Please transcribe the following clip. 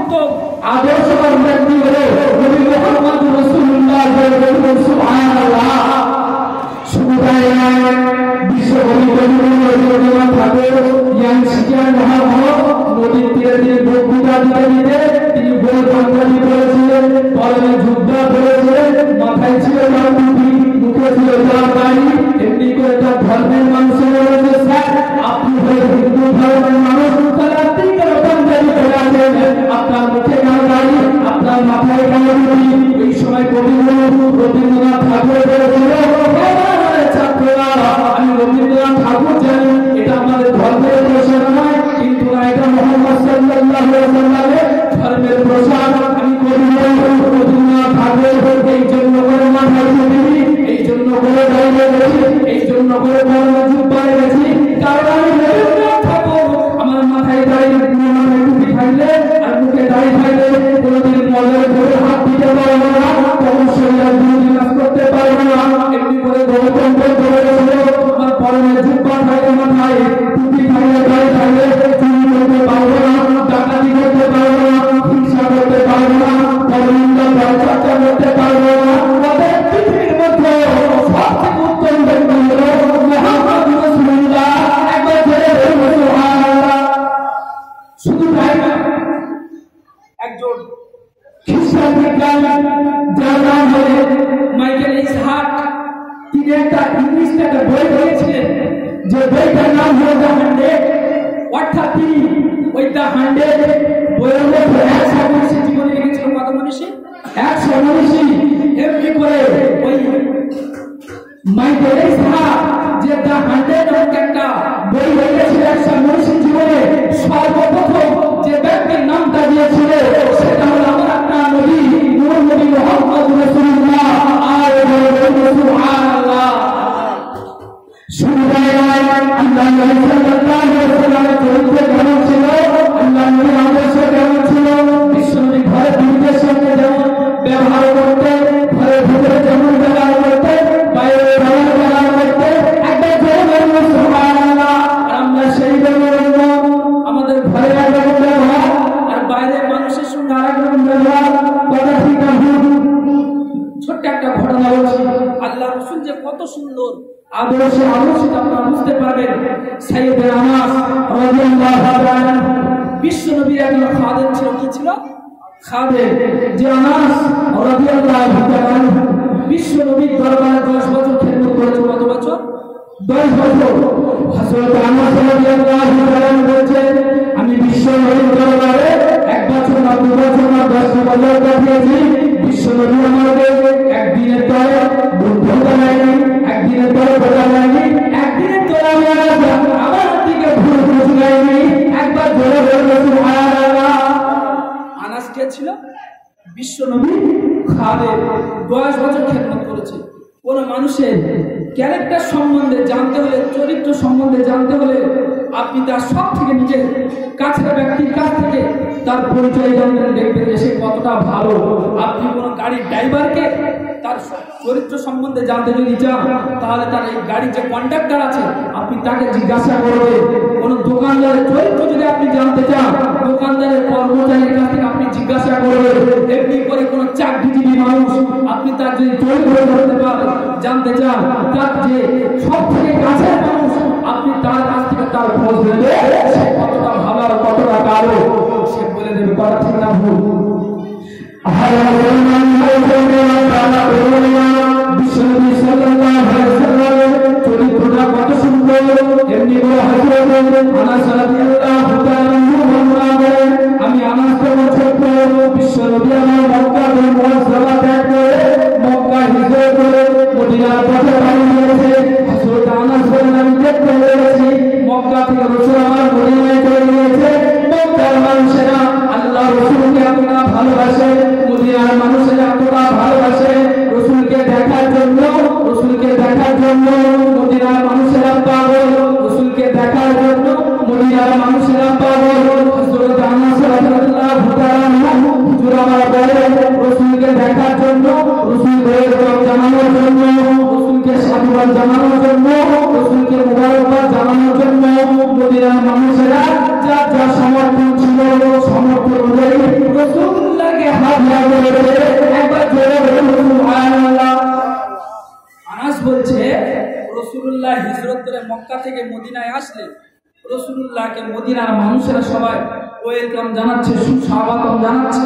সমস্ত আদর্শবান ব্যক্তি হলো নবী মুহাম্মদ রাসূলুল্লাহ সুবহানাল্লাহ। শুধু তাই নয়, বিশ্বকবি রবীন্দ্রনাথ ঠাকুর ইয়াং শিকার মহামহ নদীর তীরে তিনি বক্তৃতা দিতে তিনি বড় বাঙালি বলেছিলেন, পরনে যুদ্ধা বলেছিলেন, মাথায় ছিল তার টুপি, মুখে ছিল তার দাড়ি। এমনি করে তার ধর্মের মানুষের বলেছে, স্যার আপনি হয়ে হিন্দু ধর্মের মানুষ, তাহলে আপনি কেন পাঞ্জাবি পরে আছেন? আপনার মুখে কেন দাড়ি, আপনার মাথায় কেন টুপি? এই সময় কবি রবীন্দ্রনাথ ঠাকুর বলেছিল, ছাত্ররা আমি রবীন্দ্রনাথ ঠাকুর জানি এটা আমাদের ধর্মের প্রসার নয়, কিন্তু না এটা মুহাম্মদ সাল্লাল্লাহু আলাইহি ওয়াসাল্লামের ধর্মের প্রসার। আমি কবি রবীন্দ্রনাথ ঠাকুর এই জন্য করে মাথায় টুপি, এই জন্য করে দাঁড়িয়ে গেছি, এই জন্য করে পরনে জুব্বা গেছি, কারণ আমি রবীন্দ্রনাথ ঠাকুর। আমার মাথায় দাঁড়িয়ে মাথায় টুপি থাকলে আর মুখে দাঁড়িয়ে থাকলে কোনোদিন মলের করে হাত দিতে পারবো না, অবশ্যই আর দুটি কাজ করতে পারবো না। এমনি করে গণতন্ত্র করে আমার পরনে জুব্বা থাকলে মাথায় টুপি থাকলে দাঁড়িয়ে থাকলে চুরি করতে পারবো না, ডাকাতি করতে পারবো না, হিংসা করতে পারবো না, পরনিন্দা পরচর্চা করতে পারবো না। পৃথিবীর মধ্যে সবথেকে উত্তম ব্যক্তি হলো মুহাম্মদ রাসূলুল্লাহ। একবার জোরে বলুন সুবহানাল্লাহ। শুধু তাই না, একজন খ্রিস্টান বিজ্ঞানী যার নাম হলো মাইকেল ইসহাক, তিনি একটা ইংলিশে একটা বই লিখেছিলেন, যে বইটার নাম হলো দ্য 100। অর্থাৎ তিনি ওই দ্য 100 বইয়ের মধ্যে 100 মনীষী জীবনী লিখেছিলেন। কত মনীষী? 100 মনীষী। এমনি করে ওই মাইকেল ইসহাক যে দ্য 100 নামক একটা বই লিখেছিল 100 মনীষী জীবনে, সর্বপ্রথম যে ব্যক্তির নামটা দিয়েছিল সেটা হলো আমার আপনার নবী নূর নবী মুহাম্মদ রাসূলুল্লাহ। আর সুবহানাল্লাহ। শুনলেন আল্লাহ নবী সাল্লাল্লাহু আলাইহি ওয়াসাল্লামের চরিত্র কেমন ছিল, আল্লাহ নবীর আদর্শ কেমন ছিল, বিশ্বনবী ঘরে বিবিদের সঙ্গে যেমন ব্যবহার করতে, ঘরের ভিতরে যেমন ব্যবহার করতে, বাইরে যেমন ব্যবহার করতে, একবার জোরে বলুন সুবহানাল্লাহ। আর আমরা সেই ব্যবহার, আমাদের ঘরে একরকম ব্যবহার আর বাইরের মানুষের সঙ্গে আরেকরকম ব্যবহার। কথা ঠিক না ভুল? ছোট্ট একটা ঘটনা বলছি, আল্লাহ রাসূল যে কত সুন্দর আদর্শে আদর্শিত আপনারা বুঝতে পারবেন। সাইয়েদে আনাস রাদিয়াল্লাহু তাআলা বিশ্বনবীর একজন খাদেম ছিল। কি ছিল? খাদেম। যে আনাস রাদিয়াল্লাহু তাআলা বিশ্বনবীর দরবারে 10 বছর খেদমত করেছে। কত বছর? 10 বছর। হযরত আনাস রাদিয়াল্লাহু তাআলা বলেছেন, আমি বিশ্বনবীর দরবারে 1 বছর না 2 বছর না 10 বছর কাটিয়েছি। বিশ্বনবী আমাকে একদিনের তরে বুদ্ধতা নেয়নি, একদিনের তরে বোঝা নেয়নি, একদিনের তরে আমার দিকে ভুল বুঝায়নি। একবার জোরে বলুন সুবহানাল্লাহ। আনাস কে ছিল? বিশ্বনবী খাদেম। 10 বছর খেদমত করেছে। কোন মানুষের ক্যারেক্টার সম্বন্ধে জানতে হলে, চরিত্র সম্বন্ধে জানতে হলে আপনি তার সব থেকে নিজের কাছের ব্যক্তির কাছ থেকে তার পরিচয় জানবেন, দেখবেন যে সে কতটা ভালো। আপনি কোনো গাড়ির ড্রাইভারকে তার চরিত্র সম্বন্ধে জানতে যদি চান, তাহলে তার এই গাড়ির যে কন্ডাক্টর আছে আপনি তাকে জিজ্ঞাসা করবেন। কোন দোকানদারের চরিত্র যদি আপনি জানতে চান, দোকানদারের কর্মচারীর কাছ থেকে আপনি জিজ্ঞাসা করবেন। এমনি করে কোন চাকরিজীবী মানুষ আপনি তার যদি চরিত্র জানতে চান, তার যে সব থেকে কাছের মানুষ আপনি তার কাছ থেকে তার খোঁজ নেবে, সে কতটা ভালো আর কতটা কালো সে বলে দেবে। কথা ঠিক না ভুল? বিশ্বনবী সাল্লাল্লাহু আলাইহি ওয়াসাল্লামের চরিত্রটা কত সুন্দর। এমনি করে হযরত আনাস রাদিয়াল্লাহু তাআলা বলেন, আমি আনাস যখন ছোট, বিশ্বনবী আমার মক্কাতে মুআজ্জামা ত্যাগ করে মক্কা হিজরত করে মদিনার পথে পাড়ি দিয়েছে। হযরত আনাস বলেন, আমি দেখতে পেয়েছি মক্কা থেকে রাসূল আমার মদিনায় চলে গিয়েছে। মক্কার মানুষেরা আল্লাহ রাসূলকে এতটা ভালোবাসে, মদিনার মানুষেরা এতটা ভালোবাসে, রাসূলকে দেখার জন্য মদিনার মানুষেরা পাগল, রাসূলকে দেখার জন্য মদিনার মানুষেরা পাগল। হযরত আনাস রাদিয়াল্লাহু তাআলা হুজুর আমার বলেন, রাসূলকে দেখার জন্য, রাসূলের গৌরব জানানোর জন্য, রাসূলকে সাধুবাদ জানানোর জন্য, রাসূলকে মুবারকবাদ জানানোর জন্য মদিনার মানুষেরা যা যা সমর্থন ছিল সমর্থন অনুযায়ী রাসূলুল্লাহ হিজরত করে মক্কা থেকে মদিনায় আসলে রাসূলুল্লাহকে মদিনার মানুষেরা সবাই ওয়েলকাম জানাচ্ছে, সুস্বাগতম জানাচ্ছে।